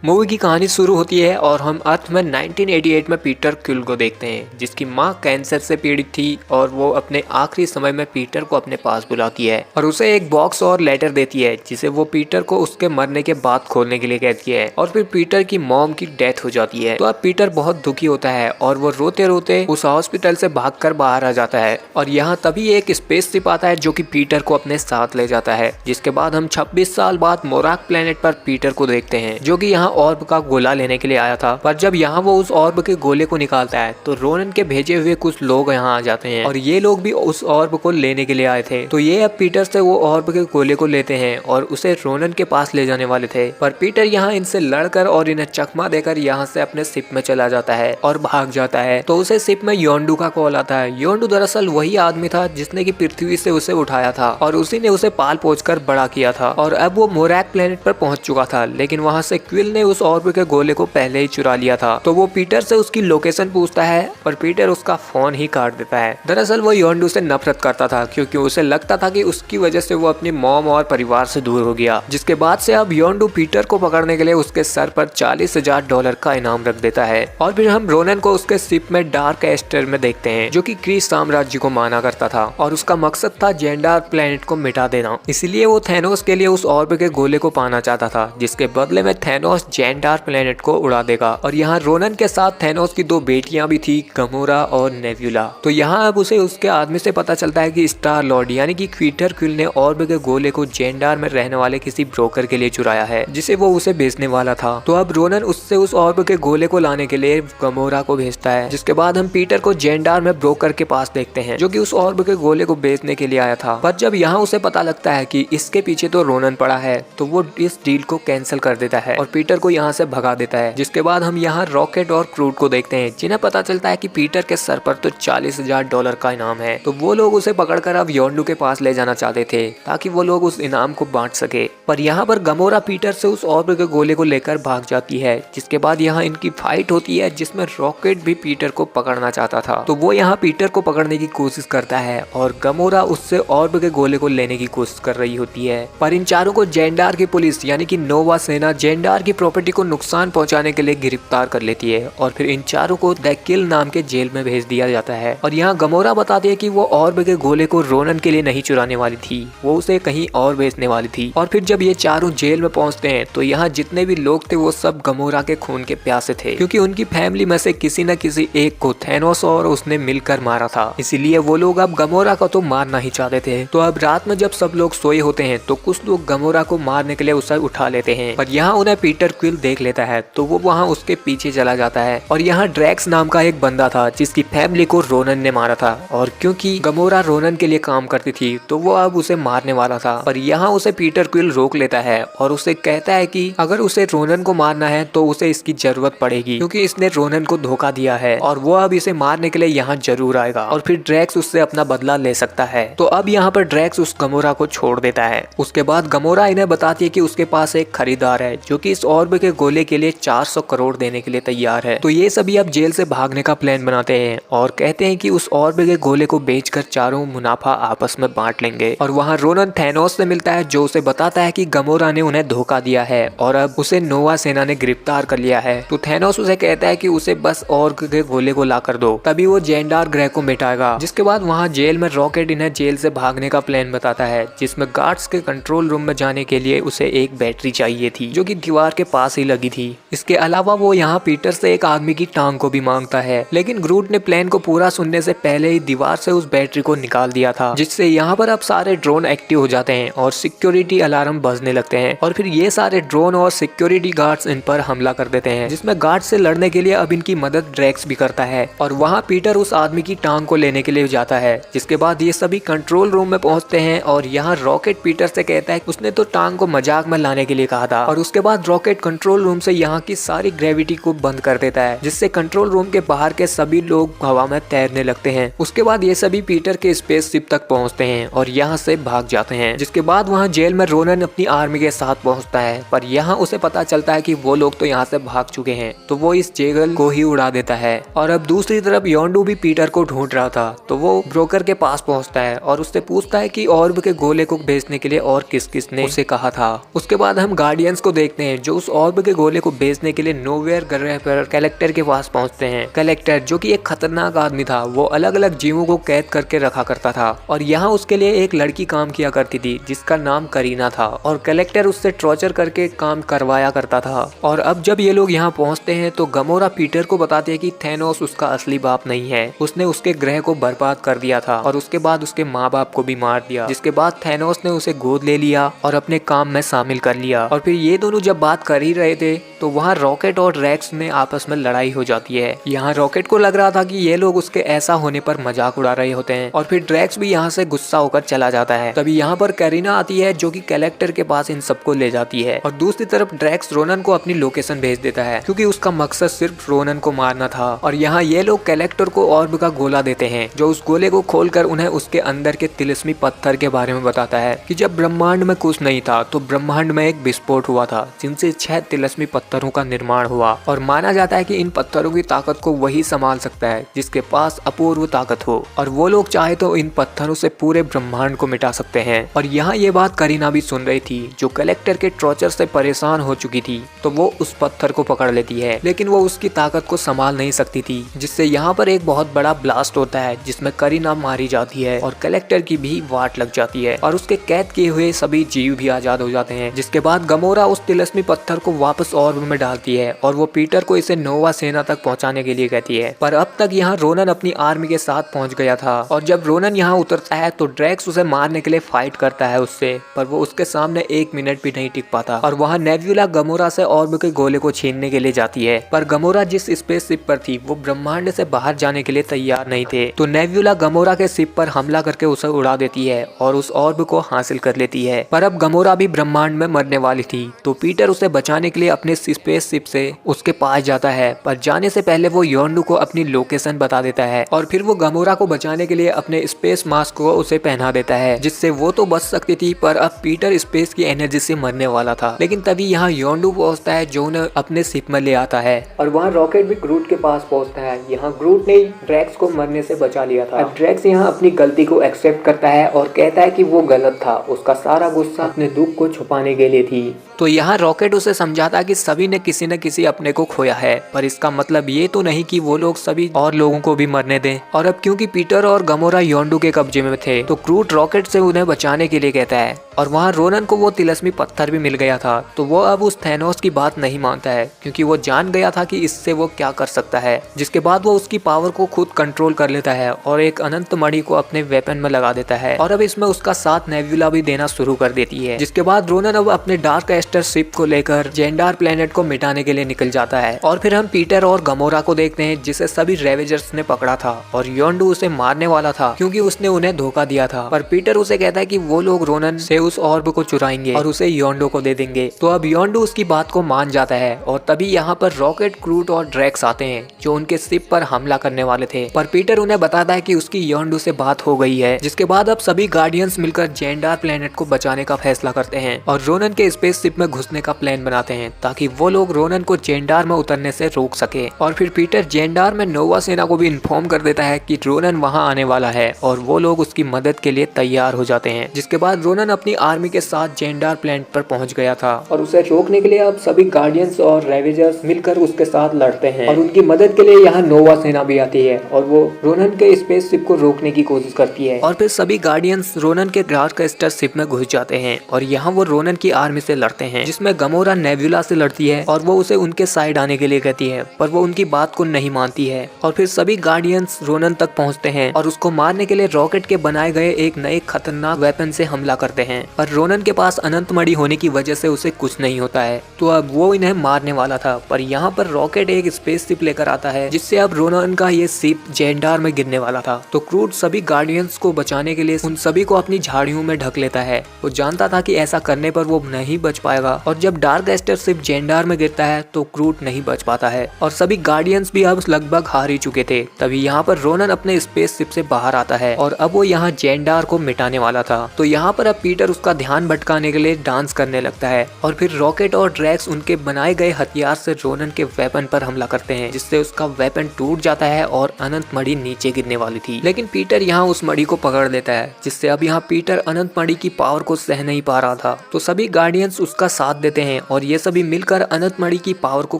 Movie की कहानी शुरू होती है और हम अर्थ में 1988 में पीटर क्विल को देखते हैं, जिसकी मां कैंसर से पीड़ित थी और वो अपने आखिरी समय में पीटर को अपने पास बुलाती है और उसे एक बॉक्स और लेटर देती है, जिसे वो पीटर को उसके मरने के बाद खोलने के लिए कहती है। और फिर पीटर की मॉम की डेथ हो जाती है। तो अब पीटर बहुत दुखी होता है और वो रोते रोते उस हॉस्पिटल से भागकर बाहर आ जाता है। और यहाँ तभी एक स्पेसशिप आता है जो कि पीटर को अपने साथ ले जाता है। जिसके बाद हम 26 साल बाद मोराक प्लेनेट पर पीटर को देखते हैं, जो कि यहाँ ऑर्ब का गोला लेने के लिए आया था। पर जब यहाँ वो उस ऑर्ब के गोले को निकालता है तो रोनन के भेजे हुए कुछ लोग यहाँ आ जाते हैं और ये लोग भी उस ऑर्ब को लेने के लिए आए थे। तो ये अब पीटर से वो ऑर्ब के गोले को लेते हैं और उसे रोनन के पास ले जाने वाले थे। पर पीटर यहाँ इनसे लड़कर और इन्हें चकमा देकर यहाँ से अपने शिप में चला जाता है और भाग जाता है। तो उसे शिप में योंडू का कॉल आता है। योंडू दरअसल वही आदमी था जिसने की पृथ्वी से उसे उठाया था और उसी ने उसे पाल पोस कर बड़ा किया था। और अब वो मोरैक प्लेनेट पर पहुंच चुका था, लेकिन वहां से क्विल ने उस ऑर्ब के गोले को पहले ही चुरा लिया था। तो वो पीटर से उसकी लोकेशन पूछता है पर पीटर उसका फोन ही काट देता है। दरअसल वो योंडू से नफरत करता था क्योंकि उसे लगता था कि उसकी वजह से वो अपनी मॉम और परिवार से दूर हो गया। जिसके बाद से अब योंडू पीटर को पकड़ने के लिए उसके सर पर $40,000 का इनाम रख देता है। और फिर हम रोनन को उसके शिप में डार्क एस्टर में देखते हैं, जो कि क्रीस साम्राज्य को माना करता था और उसका मकसद था जेंडार प्लेनेट को मिटा देना। इसलिए वो थैनोस के लिए उस ऑर्ब के गोले को पाना चाहता था, जिसके बदले में थैनोस जेंडार प्लेनेट को उड़ा देगा। और यहाँ रोनन के साथ थैनोस की 2 बेटियां भी थी, गमोरा और नेब्यूला। तो यहाँ अब उसे उसके आदमी से पता चलता है कि स्टार लॉर्ड यानी कि पीटर क्विल ने ऑर्ब के गोले को जेंडार में रहने वाले किसी ब्रोकर के लिए चुराया है, जिसे वो उसे बेचने वाला था। तो अब रोनन उससे उस ऑर्ब के गोले को लाने के लिए गमोरा को भेजता है। जिसके बाद हम पीटर को जेंडार में ब्रोकर के पास देखते हैं, जो कि उस ऑर्ब के गोले को बेचने के लिए आया था। पर जब यहाँ उसे पता लगता है कि इसके पीछे तो रोनन पड़ा है, तो वो इस डील को कैंसिल कर देता है और पीटर को यहाँ से भगा देता है। जिसके बाद हम यहाँ रॉकेट और क्रूड को देखते हैं, जिन्हें पता चलता है कि पीटर के सर पर तो $40,000 का इनाम है। तो वो लोग उसे पकड़कर अब योंडू के पास ले जाना चाहते थे ताकि वो लोग उस इनाम को बांट सके। पर यहाँ पर गमोरा पीटर से उस ऑर्ब के गोले को लेकर भाग जाती है। जिसके बाद यहाँ इनकी फाइट होती है, जिसमें रॉकेट भी पीटर को पकड़ना चाहता था। तो वो यहाँ पीटर को पकड़ने की कोशिश करता है और गमोरा उससे ऑर्ब के गोले को लेने की कोशिश कर रही होती है। पर इन चारों को जेंडार की पुलिस यानी कि नोवा सेना जेंडार की प्रॉपर्टी को नुकसान पहुंचाने के लिए गिरफ्तार कर लेती है और फिर इन चारों को द किल नाम के जेल में भेज दिया जाता है। और यहाँ गमोरा बताती है कि वो ऑर्ब के गोले को रोनन के लिए नहीं चुराने वाली थी, वो उसे कहीं और बेचने वाली थी। और फिर जब ये चारों जेल में पहुंचते हैं तो यहाँ जितने भी लोग थे वो सब गमोरा के खून के प्यासे थे, क्योंकि उनकी फैमिली में से किसी न किसी एक को थैनोस और उसने मिलकर मारा था। इसीलिए वो लोग अब गमोरा को तो मारना ही चाहते थे। तो अब रात में जब सब लोग सोए होते हैं तो कुछ लोग गमोरा को मारने के लिए उसे उठा लेते हैं। पर यहाँ उन्हें पीटर क्विल देख लेता है, तो वो वहाँ उसके पीछे चला जाता है। और यहाँ ड्रैक्स नाम का एक बंदा था जिसकी फैमिली को रोनन ने मारा था, और क्योंकि गमोरा रोनन के लिए काम करती थी तो वो अब उसे मारने वाला था। पर यहाँ उसे पीटर क्विल रोक लेता है और उसे कहता है कि अगर उसे रोनन को मारना है तो उसे इसकी जरूरत पड़ेगी, क्योंकि इसने रोनन को धोखा दिया है और वो अब इसे मारने के लिए यहाँ जरूर आएगा और फिर ड्रैक्स उससे अपना बदला ले सकता है। तो अब यहाँ पर ड्रैक्स उस गमोरा को छोड़ देता है। उसके बाद गमोरा इन्हें बताती है कि उसके पास एक खरीदार है जो कि इस ऑर्ब के गोले के लिए 400 करोड़ देने के लिए तैयार है। तो ये सभी अब जेल से भागने का प्लान बनाते हैं और कहते हैं कि उस ऑर्ब के गोले को बेचकर चारों मुनाफा आपस में बांट लेंगे। और वहाँ रोनन थैनोस से मिलता है, जो उसे बताता है कि गमोरा ने उन्हें धोखा दिया है और अब उसे नोवा सेना ने गिरफ्तार कर लिया है। तो थैनोस उसे कहता है कि उसे बस ऑर्ब के गोले को ला कर दो, तभी वो जेंडार ग्रह को मिटाएगा। जिसके बाद वहाँ जेल में रॉकेट इन्हें जेल से भागने का प्लान बताता है, जिसमें गार्ड्स के कंट्रोल रूम में जाने के लिए उसे एक बैटरी चाहिए थी जो कि दीवार के पास ही लगी थी। इसके अलावा वो यहाँ पीटर से एक आदमी की टांग को भी मांगता है, लेकिन ग्रूट ने प्लान को पूरा सुनने से पहले ही दीवार से उस बैटरी को निकाल दिया था, जिससे यहाँ पर अब सारे ड्रोन एक्टिव हो जाते हैं और सिक्योरिटी अलार्म बजने लगते हैं। और फिर ये सारे ड्रोन और सिक्योरिटी गार्ड्स इन पर हमला कर देते हैं, जिसमें गार्ड से लड़ने के लिए अब इनकी मदद ड्रैक्स भी करता है। और वहाँ पीटर उस आदमी की टांग को लेने के लिए जाता है। जिसके बाद ये सभी कंट्रोल रूम में पहुंचते हैं और यहाँ रॉकेट पीटर से कहता है उसने तो टांग को मजाक में लाने के लिए कहा था। और उसके बाद रॉकेट कंट्रोल रूम से यहाँ की सारी ग्रेविटी को बंद कर देता है, जिससे कंट्रोल रूम के बाहर के सभी लोग हवा में तैरने लगते हैं। उसके बाद ये सभी पीटर के स्पेसशिप तक पहुंचते हैं और यहाँ से भाग जाते हैं। जिसके बाद वहाँ जेल में रोनन अपनी आर्मी के साथ पहुंचता है, पर यहाँ उसे पता चलता है कि वो लोग तो यहाँ से भाग चुके हैं, तो वो इस जेल को ही उड़ा देता है। और अब दूसरी तरफ योंडू भी पीटर को ढूंढ रहा था, तो वो ब्रोकर के पास पहुंचता है और उससे पूछता है कि ऑर्ब के गोले को बेचने के लिए और किस किस ने उसे कहा था। उसके बाद हम गार्डियंस को देखते हैं जो उस ऑर्ब के गोले को बेचने के लिए नोवेयर ग्रह पर कलेक्टर के पास पहुंचते हैं। कलेक्टर जो कि एक खतरनाक आदमी था, वो अलग अलग जीवों को कैद करके रखा करता था और यहाँ उसके लिए एक लड़की काम किया करती थी जिसका नाम करीना था और कलेक्टर उससे टॉर्चर करके काम करवाया करता था। और अब जब ये लोग यहाँ पहुँचते हैं तो गमोरा पीटर को बताते हैं कि थैनोस उसका असली बाप नहीं है, उसने उसके ग्रह को बर्बाद कर दिया था और उसके बाद उसके माँ बाप को भी मार दिया। जिसके बाद थैनोस ने उसे गोद ले लिया और अपने काम में शामिल कर लिया। और फिर ये दोनों जब बात कर ही रहे थे तो वहाँ रॉकेट और ड्रैक्स में आपस में लड़ाई हो जाती है। यहाँ रॉकेट को लग रहा था कि ये लोग उसके ऐसा होने पर मजाक उड़ा रहे होते हैं और फिर ड्रैक्स भी यहाँ से गुस्सा होकर चला जाता है। तभी यहाँ पर करीना आती है जो कि कलेक्टर के पास इन सबको ले जाती है और दूसरी तरफ ड्रैक्स रोनन को अपनी लोकेशन भेज देता है क्योंकि उसका मकसद सिर्फ रोनन को मारना था। और यहाँ ये लोग कलेक्टर को ऑर्ब का गोला देते हैं जो उस गोले को खोलकर उन्हें उसके अंदर के तिलिस्मी पत्थर के बारे में बताता है कि जब ब्रह्मांड में कुछ नहीं था तो ब्रह्मांड में एक विस्फोट हुआ था जिनसे 6 तिलिस्मी पत्थरों का निर्माण हुआ और माना जाता है कि इन पत्थरों की ताकत को वही संभाल सकता है जिसके पास अपूर्व ताकत हो और वो लोग चाहे तो इन पत्थरों से पूरे ब्रह्मांड को मिटा सकते हैं। और यहाँ ये बात करीना भी सुन रही थी जो कलेक्टर के टॉर्चर से परेशान हो चुकी थी, तो वो उस पत्थर को पकड़ लेती है लेकिन वो उसकी ताकत को संभाल नहीं सकती थी, जिससे यहाँ पर एक बहुत बड़ा ब्लास्ट होता है जिसमें करीना मारी जाती है और कलेक्टर की भी वाट लग जाती है और उसके कैद किए हुए सभी जीव भी आजाद हो जाते हैं। जिसके बाद गमोरा उस तिलिस्मी पत्थर को वापस ऑर्ब में डालती है और वो पीटर को इसे नोवा सेना तक पहुंचाने के लिए कहती है। पर अब तक यहाँ रोनन अपनी आर्मी के साथ पहुंच गया था और जब रोनन यहाँ उतरता है तो ड्रैक्स उसे मारने के लिए फाइट करता है उससे, पर वो उसके सामने 1 मिनट भी नहीं टिक पाता और वहाँ नेब्यूला गमोरा से ऑर्ब के गोले को छीनने के लिए जाती है। पर गमोरा जिस स्पेसशिप पर थी वो ब्रह्मांड से बाहर जाने के लिए तैयार नहीं थे, तो नेब्यूला गमोरा के शिप पर हमला करके उसे उड़ा देती है और उस ऑर्ब को हासिल कर लेती है। पर अब गमोरा भी ब्रह्मांड में मरने वाली थी, तो पीटर उसे बचाने के लिए अपने स्पेसशिप से उसके पास जाता है। पर जाने से पहले वो योंडू को अपनी लोकेशन बता देता है और फिर वो गमोरा को बचाने के लिए अपने स्पेस मास्क को उसे पहना देता है जिससे वो तो बच सकती थी, पर अब पीटर स्पेस की एनर्जी से मरने वाला था। लेकिन तभी यहाँ योंडू पहुंचता है जो उन्हें अपने शिप में ले आता है और वहाँ रॉकेट भी ग्रूट के पास पहुंचता है। यहाँ ग्रूट ने ड्रैक्स को मरने से बचा लिया था। अब ड्रैक्स यहाँ अपनी गलती को एक्सेप्ट करता है और कहता है कि वो गलत था, उसका सारा गुस्सा अपने दुख को छुपाने के लिए थी। तो यहाँ रॉकेट उसे समझाता कि सभी ने किसी न किसी अपने को खोया है, पर इसका मतलब ये तो नहीं कि वो लोग सभी और लोगों को भी मरने दें। और अब क्योंकि पीटर और गमोरा योंडू के कब्जे में थे तो क्रूट रॉकेट से उन्हें बचाने के लिए कहता है और वहाँ रोनन को वो तिलिस्मी पत्थर भी मिल गया था, तो वो अब उस थैनोस की बात नहीं मानता है क्योंकि वो जान गया था कि इससे वो क्या कर सकता है। जिसके बाद वो उसकी पावर को खुद कंट्रोल कर लेता है और एक अनंत मणि को अपने वेपन में लगा देता है और अब इसमें उसका साथ नेब्यूला भी देना शुरू कर देती है। जिसके बाद रोनन अब अपने डार्क एस्टर शिप को लेकर जेंडार प्लेनेट को मिटाने के लिए निकल जाता है। और फिर हम पीटर और गमोरा को देखते हैं जिसे सभी रेवेजर्स ने पकड़ा था और योंडू उसे मारने वाला था क्योंकि उसने उन्हें धोखा दिया था, पर पीटर उसे कहता है कि वो लोग रोनन से उस ऑर्ब को चुराएंगे और उसे योंडो को दे देंगे। तो अब योंडो उसकी बात को मान जाता है और तभी यहाँ पर रॉकेट, क्रूट और ड्रैक्स आते हैं जो उनके शिप पर हमला करने वाले थे, पर पीटर उन्हें बताता है कि उसकी योंडो से बात हो गई है। जिसके बाद अब सभी गार्डियंस मिलकर जेंडार प्लेनेट को बचाने का फैसला करते हैं और रोनन के स्पेसशिप में घुसने का प्लान बनाते हैं ताकि वो लोग रोनन को जेंडार में उतरने से रोक सके। और फिर पीटर जेंडार में नोवा सेना को भी इन्फॉर्म कर देता है कि रोनन वहां आने वाला है और वो लोग उसकी मदद के लिए तैयार हो जाते हैं। जिसके बाद रोनन अपनी आर्मी के साथ जेंडार प्लेनेट पर पहुंच गया था और उसे रोकने के लिए अब सभी गार्डियंस और रेवेजर्स मिलकर उसके साथ लड़ते हैं और उनकी मदद के लिए यहाँ नोवा सेना भी आती है और वो रोनन के स्पेसशिप को रोकने की कोशिश करती है। और फिर सभी गार्डियंस रोनन के डार्क एस्टर शिप में घुस जाते हैं और यहाँ वो रोनन की आर्मी से लड़ते हैं जिसमें गमोरा नेब्यूला से लड़ती है और वो उसे उनके साइड आने के लिए कहती है, पर वो उनकी बात को नहीं मानती है। और फिर सभी गार्डियंस रोनन तक पहुंचते हैं और उसको मारने के लिए रॉकेट के बनाए गए एक नए खतरनाक वेपन से हमला करते हैं, पर रोनन के पास अनंत मणि होने की वजह से उसे कुछ नहीं होता है। तो अब वो इन्हें मारने वाला था, पर यहाँ पर रॉकेट एक स्पेसशिप लेकर आता है जिससे अब रोनन का ये शिप जेंडार में गिरने वाला था। तो क्रूट सभी गार्डियंस को बचाने के लिए उन सभी को अपनी झाड़ियों में ढक लेता है। वो जानता था कि ऐसा करने पर वो नहीं बच पाएगा और जब डार्क एस्टर शिप जेंडार में गिरता है तो क्रूट नहीं बच पाता है और सभी गार्डियंस भी अब लगभग हार ही चुके थे। तभी यहाँ पर रोनन अपने स्पेसशिप से बाहर आता है और अब वो यहाँ जेंडार को मिटाने वाला था। तो यहाँ पर अब पीटर पीटर उसका ध्यान भटकाने के लिए डांस करने लगता है और फिर रॉकेट और ड्रैक्स उनके बनाए गए हथियार से रोनन के वेपन पर हमला करते हैं, जिससे उसका वेपन टूट जाता है और अनंत मणि नीचे गिरने वाली थी। लेकिन पीटर यहाँ उस मणि को पकड़ लेता है, जिससे अब यहाँ पीटर अनंत मणि की पावर को सह नहीं पा रहा था। तो सभी गार्डियंस उसका साथ देते हैं और ये सभी मिलकर अनंत मणि की पावर को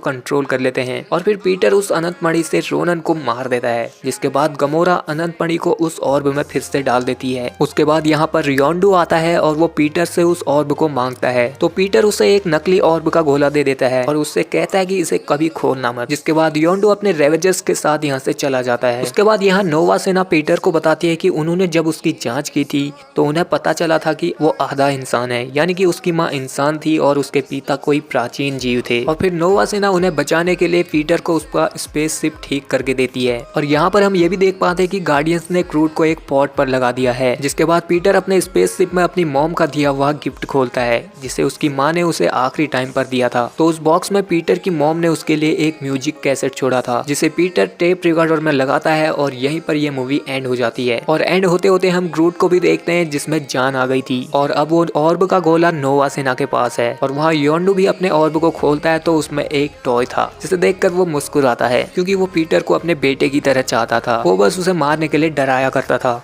कंट्रोल कर लेते हैं और फिर पीटर उस अनंत मणि से रोनन को मार देता है, जिसके बाद गमोरा अनंत मणि को उस ऑर्ब में फिर से डाल देती है। उसके बाद यहाँ पर योंडू आता है और वो पीटर से उस ऑर्ब को मांगता है, तो पीटर उसे एक नकली ऑर्ब का गोला दे देता है और उससे कहता है कि इसे कभी खोलना मत। जिसके बाद योंडू अपने रेवेजर्स के साथ यहाँ से चला जाता है। उसके बाद यहाँ नोवा सेना पीटर को बताती है कि उन्होंने जब उसकी जांच की थी तो उन्हें पता चला था कि वो आधा इंसान है, यानी कि उसकी माँ इंसान थी और उसके पिता कोई प्राचीन जीव थे। और फिर नोवा सेना उन्हें बचाने के लिए पीटर को उसका स्पेसशिप ठीक करके देती है। और यहाँ पर हम ये भी देख पाते हैं कि गार्डियंस ने क्रूड को एक पॉट पर लगा दिया है। जिसके बाद पीटर अपने स्पेसशिप में अपनी मॉम का दिया हुआ गिफ्ट खोलता है, जिसे उसकी माँ ने उसे आखिरी टाइम पर दिया था। तो उस बॉक्स में पीटर की मॉम ने उसके लिए एक म्यूजिक कैसेट छोड़ा था, जिसे पीटर टेप रिकॉर्डर में लगाता है और यहीं पर यह मूवी एंड हो जाती है। और एंड होते होते हम ग्रूट को भी देखते हैं, जिसमें जान आ गई थी और अब वो ऑर्ब का गोला नोवा सेना के पास है। और वहाँ योंडू भी अपने ऑर्ब को खोलता है तो उसमें एक टॉय था, जिसे देखकर वो मुस्कुराता है, क्योंकि वो पीटर को अपने बेटे की तरह चाहता था। वो बस उसे मारने के लिए डराया करता था।